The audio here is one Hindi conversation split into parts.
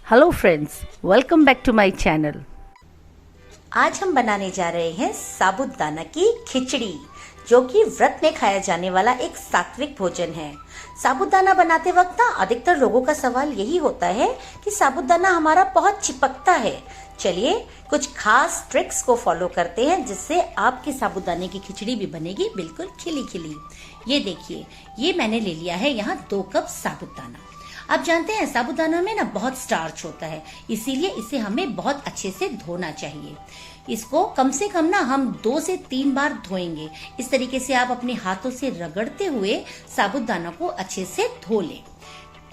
Hello friends, welcome back to my channel. आज हम बनाने जा रहे हैं साबूदाना की खिचड़ी, जो कि व्रत में खाया जाने वाला एक सात्विक भोजन है। साबूदाना बनाते वक्त ना अधिकतर लोगों का सवाल यही होता है कि साबूदाना हमारा बहुत चिपकता है। चलिए कुछ खास ट्रिक्स को फॉलो करते हैं जिससे आपके साबूदाने की खिचड़ी भी बनेगी बिल्कुल खिली खिली। ये देखिए, ये मैंने ले लिया है यहाँ 2 कप साबूदाना। आप जानते हैं साबूदाना में ना बहुत स्टार्च होता है, इसीलिए इसे हमें बहुत अच्छे से धोना चाहिए। इसको कम से कम ना हम 2 से 3 बार धोएंगे। इस तरीके से आप अपने हाथों से रगड़ते हुए साबूदाना को अच्छे से धो लें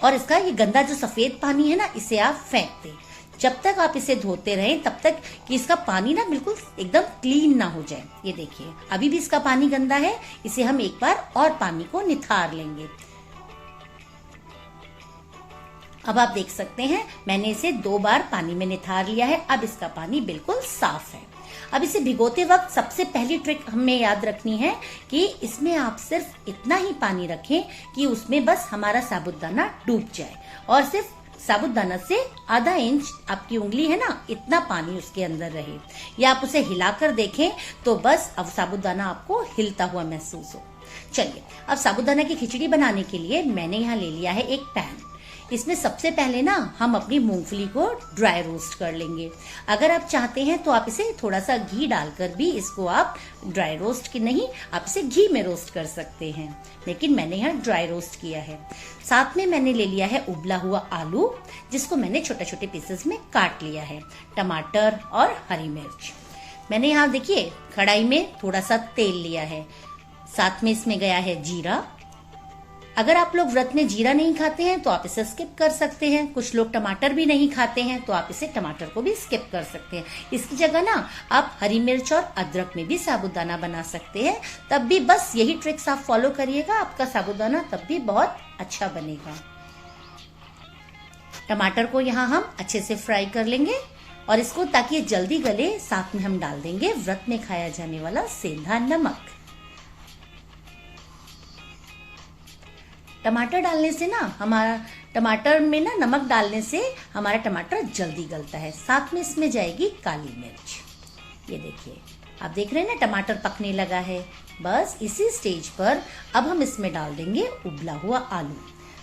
और इसका ये गंदा जो सफेद पानी है ना, इसे आप फेंक दें। जब तक आप इसे धोते रहें तब तक कि इसका पानी ना बिल्कुल एकदम क्लीन ना हो जाए। ये देखिए, अभी भी इसका पानी गंदा है, इसे हम एक बार और पानी को निथार लेंगे। अब आप देख सकते हैं मैंने इसे 2 बार पानी में निथार लिया है। अब इसका पानी बिल्कुल साफ है। अब इसे भिगोते वक्त सबसे पहली ट्रिक हमें याद रखनी है कि इसमें आप सिर्फ इतना ही पानी रखें कि उसमें बस हमारा साबूदाना डूब जाए और सिर्फ साबूदाना से आधा इंच आपकी उंगली है ना, इतना पानी उसके अंदर रहे। या आप उसे हिलाकर देखें तो बस अब साबूदाना आपको हिलता हुआ महसूस हो। चलिए, अब साबूदाना की खिचड़ी बनाने के लिए मैंने यहाँ ले लिया है एक पैन। इसमें सबसे पहले ना हम अपनी मूंगफली को ड्राई रोस्ट कर लेंगे। अगर आप चाहते हैं तो आप इसे थोड़ा सा घी डालकर भी इसको आप ड्राई रोस्ट की नहीं, आप इसे घी में रोस्ट कर सकते हैं, लेकिन मैंने यहाँ ड्राई रोस्ट किया है। साथ में मैंने ले लिया है उबला हुआ आलू, जिसको मैंने छोटे छोटे पीसेस में काट लिया है, टमाटर और हरी मिर्च। मैंने यहाँ देखिए कढ़ाई में थोड़ा सा तेल लिया है, साथ में इसमें गया है जीरा। अगर आप लोग व्रत में जीरा नहीं खाते हैं तो आप इसे स्किप कर सकते हैं। कुछ लोग टमाटर भी नहीं खाते हैं तो आप इसे टमाटर को भी स्किप कर सकते हैं। इसकी जगह ना आप हरी मिर्च और अदरक में भी साबूदाना बना सकते हैं। तब भी बस यही ट्रिक्स आप फॉलो करिएगा, आपका साबूदाना तब भी बहुत अच्छा बनेगा। टमाटर को यहाँ हम अच्छे से फ्राई कर लेंगे और इसको ताकि ये जल्दी गले, साथ में हम डाल देंगे व्रत में खाया जाने वाला सेंधा नमक। टमाटर डालने से ना हमारा टमाटर में ना नमक डालने से हमारा टमाटर जल्दी गलता है। साथ में इसमें जाएगी काली मिर्च। ये देखिए, आप देख रहे हैं ना टमाटर पकने लगा है। बस इसी स्टेज पर अब हम इसमें डाल देंगे उबला हुआ आलू।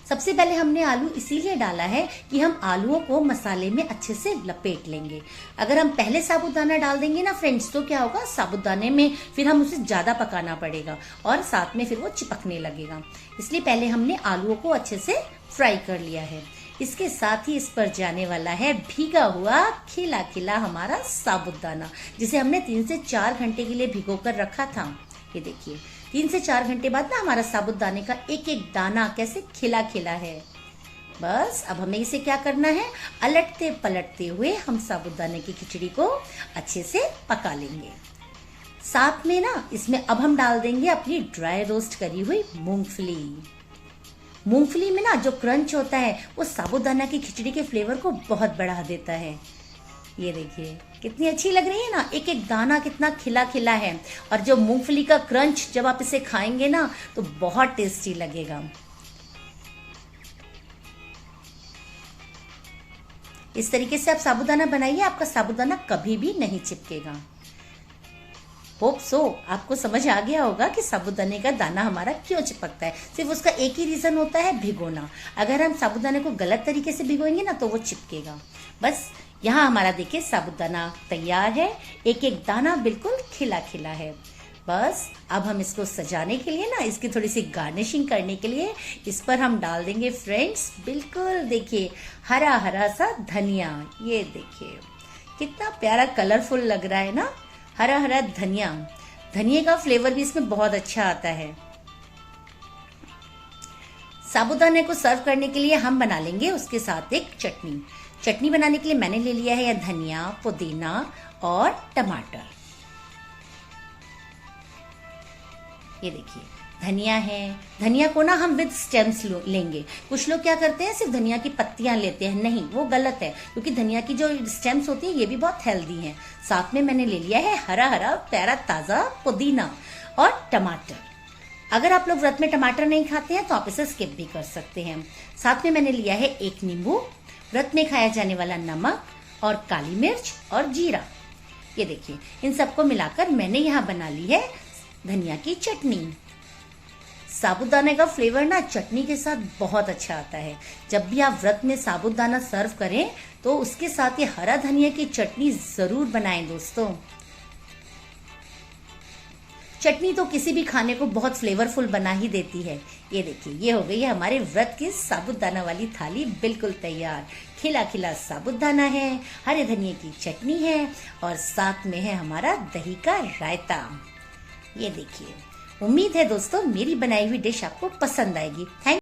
सबसे पहले हमने आलू इसीलिए डाला है कि हम आलूओं को मसाले में अच्छे से लपेट लेंगे। अगर हम पहले साबूदाना डाल देंगे ना फ्रेंड्स, तो क्या होगा, साबूदाने में फिर हम उसे ज्यादा पकाना पड़ेगा और साथ में फिर वो चिपकने लगेगा। इसलिए पहले हमने आलूओं को अच्छे से फ्राई कर लिया है। इसके साथ ही इस पर जाने वाला है भीगा हुआ खिला खिला हमारा साबूदाना, जिसे हमने 3 से 4 घंटे के लिए भिगो कर रखा था। ये देखिए, 3 से 4 घंटे बाद ना हमारा साबूदाने का एक एक दाना कैसे खिला खिला है। बस अब हमें इसे क्या करना है, अलटते पलटते हुए हम साबूदाने की खिचड़ी को अच्छे से पका लेंगे। साथ में ना इसमें अब हम डाल देंगे अपनी ड्राई रोस्ट करी हुई मूंगफली। मूंगफली में ना जो क्रंच होता है वो साबूदाना की खिचड़ी के फ्लेवर को बहुत बढ़ा देता है। ये देखिए कितनी अच्छी लग रही है ना, एक एक दाना कितना खिला खिला है। और जो मूंगफली का क्रंच जब आप इसे खाएंगे ना तो बहुत टेस्टी लगेगा। इस तरीके से आप साबूदाना बनाइए, आपका साबूदाना कभी भी नहीं चिपकेगा। होप सो आपको समझ आ गया होगा कि साबूदाने का दाना हमारा क्यों चिपकता है। सिर्फ उसका एक ही रीजन होता है, भिगोना। अगर हम साबूदाने को गलत तरीके से भिगोएंगे ना तो वो चिपकेगा। बस यहाँ हमारा देखिए साबूदाना तैयार है, एक एक दाना बिल्कुल खिला खिला है। बस अब हम इसको सजाने के लिए ना, इसकी थोड़ी सी गार्निशिंग करने के लिए इस पर हम डाल देंगे फ्रेंड्स, बिल्कुल देखिए हरा हरा सा धनिया। ये देखिए कितना प्यारा कलरफुल लग रहा है ना, हरा हरा धनिया। धनिया का फ्लेवर भी इसमें बहुत अच्छा आता है। साबूदाने को सर्व करने के लिए हम बना लेंगे उसके साथ एक चटनी। चटनी बनाने के लिए मैंने ले लिया है धनिया, पुदीना और टमाटर। ये देखिए धनिया है, धनिया को ना हम विद स्टेम्स लेंगे। कुछ लोग क्या करते हैं, सिर्फ धनिया की पत्तियां लेते हैं। नहीं, वो गलत है, क्योंकि धनिया की जो स्टेम्स होती है ये भी बहुत हेल्दी हैं। साथ में मैंने ले लिया है हरा हरा प्यारा ताजा पुदीना और टमाटर। अगर आप लोग व्रत में टमाटर नहीं खाते हैं तो आप इसे स्किप भी कर सकते हैं। साथ में मैंने लिया है 1 नींबू व्रत में खाया जाने वाला नमक और काली मिर्च और जीरा। ये देखिए, इन सबको मिलाकर मैंने यहाँ बना ली है धनिया की चटनी। साबूदाने का फ्लेवर ना चटनी के साथ बहुत अच्छा आता है। जब भी आप व्रत में साबूदाना सर्व करें तो उसके साथ ये हरा धनिया की चटनी जरूर बनाएं दोस्तों। चटनी तो किसी भी खाने को बहुत फ्लेवरफुल बना ही देती है। ये देखिए, ये हो गई है हमारे व्रत की साबूदाना वाली थाली बिल्कुल तैयार। खिला खिला साबूदाना है, हरे धनिया की चटनी है और साथ में है हमारा दही का रायता। ये देखिए, उम्मीद है दोस्तों मेरी बनाई हुई डिश आपको पसंद आएगी। थैंक